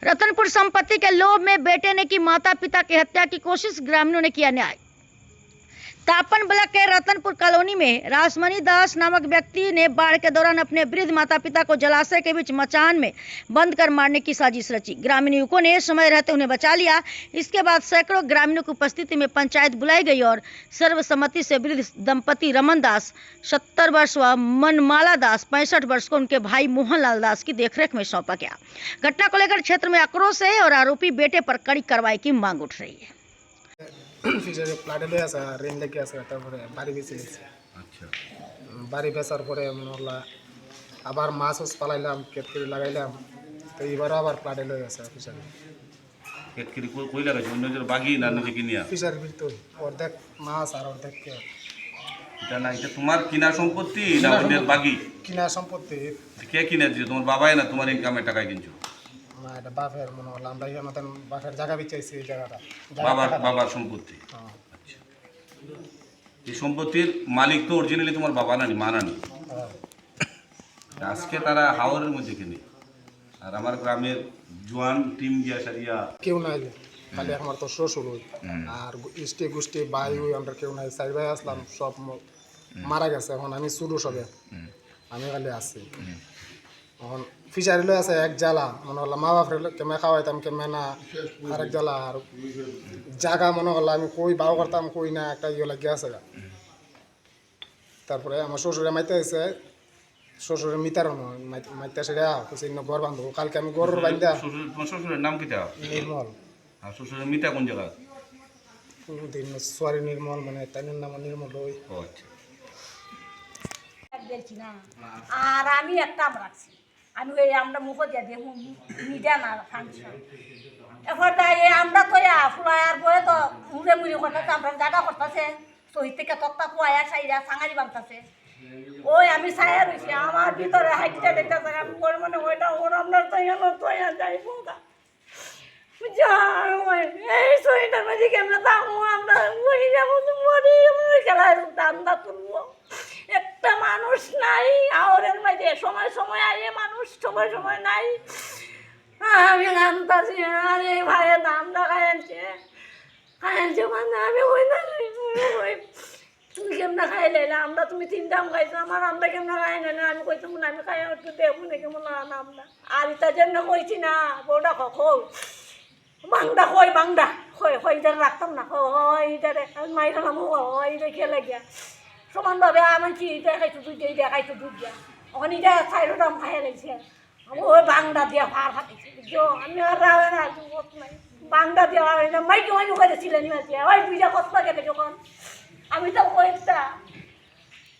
रतनपुर संपत्ति के लोभ में बेटे ने की माता पिता की हत्या की कोशिश, ग्रामीणों ने किया न्याय। तापन ब्लॉक के रतनपुर कॉलोनी में रासमणि दास नामक व्यक्ति ने बाढ़ के दौरान अपने वृद्ध माता पिता को जलाशय के बीच मचान में बंद कर मारने की साजिश रची। ग्रामीण युवकों ने समय रहते उन्हें बचा लिया। इसके बाद सैकड़ों ग्रामीणों की उपस्थिति में पंचायत बुलाई गई और सर्वसम्मति से वृद्ध दंपति रमन दास 70 वर्ष व मनमाला दास 65 वर्ष को उनके भाई मोहनलाल दास की देखरेख में सौंपा गया। घटना को लेकर क्षेत्र में आक्रोश है और आरोपी बेटे पर कड़ी कार्रवाई की मांग उठ रही है। ফিশারি প্লাটে লই আছে রেন লেগে আছে তারপরে বাড়ি বেঁচে গেছে। আচ্ছা, বাড়ি বেচার পরে মনে আবার মাছ পালাইলাম, কেটকিরি লাগাইলাম, তো এবারও আবার প্লাটে লই আছে ফিশারি। কেটকিরি কই লাগাইছে? অন্যদের বাগি না নিজে কিনিয়া? ফিশারির ভিতর অর্ধেক মাছ আর অর্ধেক কেট। এটা না, এটা তোমার কিনা সম্পত্তি না অন্যের বাগি? কিনা সম্পত্তি। কে কিনে দিয়েছে? তোমার বাবাই না তোমার ইনকামের টাকায় কিনছো? না, এটা বাপের মনে হলো, আমরা আমাদের বাপের জায়গা বেচাইছি এই জায়গাটা। বাবার সম্পত্তি। আচ্ছা, এই সম্পত্তির মালিক তো অরিজিনালি তোমার বাবা নানি, মা নানি। আজকে তারা হাওরের মধ্যে কিনে, আর আমার গ্রামের জোয়ান টিম গিয়া সারিয়া কেউ নাই, খালি আমার তো শ্বশুর আর ইষ্টি গোষ্ঠী ভাই আমরা কেউ নাই। 4 ভাই আসলাম, সব মারা গেছে। এখন আমি ছোটো সবে, আমি খালি আছি। এখন ফিশারি লই আছে এক জ্বালা, মনে হলো মা বাপের কেমে খাওয়াইতাম কেমে না আরেক জ্বালা। আর জায়গা মনে হলো আমি কই বাও করতাম কই না, একটা ইয়ে লাগিয়ে আছে। তারপরে আমার শ্বশুরে মাইতে হয়েছে, শ্বশুরে মিতার মাইতে সেটা হচ্ছে ঘর বান্ধব। কালকে আমি গরুর বান্ধা। তোমার শ্বশুরের নাম কিটা? নির্মল। আর শ্বশুরের মিতা কোন জায়গা? সোয়ারি নির্মল, মানে তাই নাম নির্মল ওই। আচ্ছা, আর আমি একটা রাখছি, আমি ওই আমরা মুখে দিয়ে দেখুন মিডিয়া না ফাংশন এখন আমরা তো ফুলার পরে তো মুড়ে মুড়ি করতেছে, আমরা জায়গা করতেছে শহীদ থেকে তক্তা কুয়ায়া সাইরা সাঙারি বাঁধতেছে। ওই আমি ছায়া রয়েছি, আমার ভিতরে হাইটটা দেখতেছে। আমি ওর মানে ওইটা ওর আপনার তৈয়ানো তৈয়া যাইব এই শহীদের মাঝে কেমন থাকবো আমরা, ওই যেমন মরি খেলায় দান্দা তুলবো। একটা মানুষ নাই আওরের মাঝে, সময় সময় আইয়ে মানুষ, সময় সময় নাই। আমি জানতাছি আরে ভাইয়ের দামটা খাইছে মানে আমি ওই না তুমি কেমন খাই লাইলে আমরা, তুমি 3 দাম খাইছো আমার, আমরা কেমন খাই না। আমি কইতাম না আমি খাই একটু দেখবো না কেমন আমরা। আর ইটার জন্য কইছি না বউটা খো বাংডা কই বাংডা কই ইটা রাখতাম না, ইটারে মাইরালাম ইটা খেলে গিয়া সমানভাবে আমার কি ইটা খাইছো দুইটা, ইটা খাইছো দুইটা। ওখানে ইটা 4 দাম খাই লাগছে। ওই বাংডা দিয়া ভার খাইছি বুঝছো। আমি আর রাবে না যুবত নাই, বাংডা দিয়া মাইকে মাইকে করেছিলেন ওই দুইটা কষ্ট গেলে যখন আমি তো কইতা